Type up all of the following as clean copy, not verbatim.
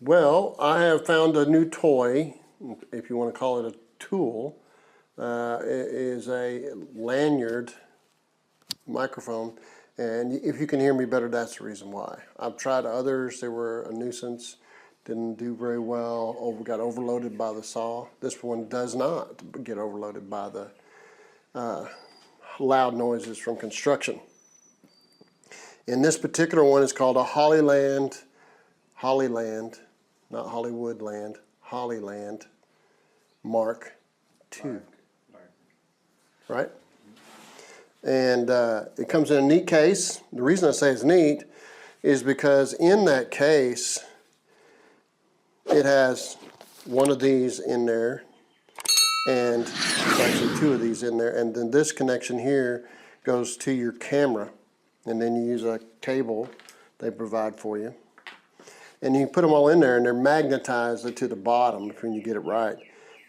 Well, I have found a new toy, if you want to call it a tool. It is a lanyard microphone, and if you can hear me better, that's the reason why. I've tried others, they were a nuisance, didn't do very well, got overloaded by the saw. This one does not get overloaded by the loud noises from construction. And this particular one is called a Hollyland, not Hollywood Land, Hollyland Mark II, right? And it comes in a neat case. The reason I say it's neat is because in that case, it has one of these in there, and there's actually two of these in there, and then this connection here goes to your camera, and then you use a cable they provide for you. And you put them all in there, and they're magnetized to the bottom when you get it right.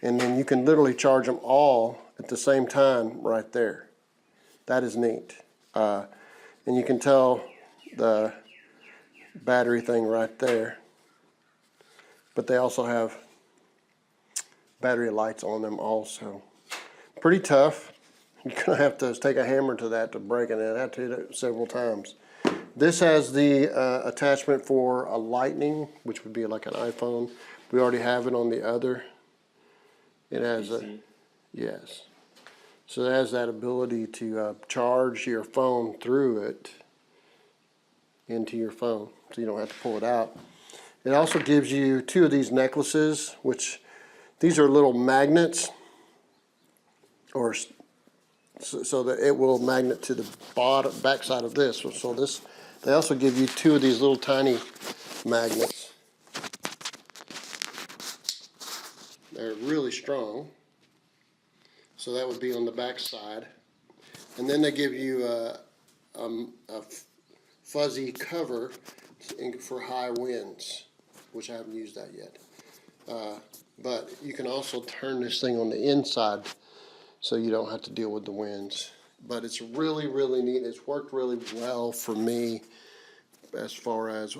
And then you can literally charge them all at the same time right there. That is neat. And you can tell the battery thing right there. But they also have battery lights on them also. Pretty tough. You're gonna have to take a hammer to that to break it, and I have to hit it several times. This has the attachment for a lightning, which would be like an iPhone. We already have it on the other. It has a, yes. So it has that ability to charge your phone through it into your phone, so you don't have to pull it out. It also gives you two of these necklaces, which these are little magnets, or so that it will magnet to the bottom backside of this. So this, they also give you two of these little tiny magnets. They're really strong. So that would be on the back side. And then they give you a fuzzy cover for high winds, which I haven't used that yet. But you can also turn this thing on the inside so you don't have to deal with the winds. But it's really, really neat. It's worked really well for me as far as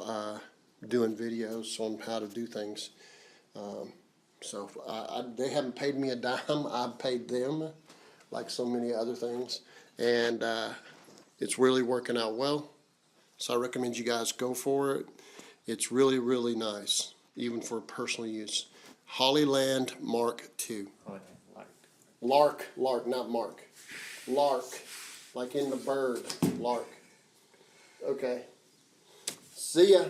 doing videos on how to do things. So they haven't paid me a dime. I've paid them, like so many other things. And it's really working out well. So I recommend you guys go for it. It's really, really nice, even for personal use. Hollyland Mark II. Lark, not Mark. Lark, like in the bird, lark. Okay. See ya.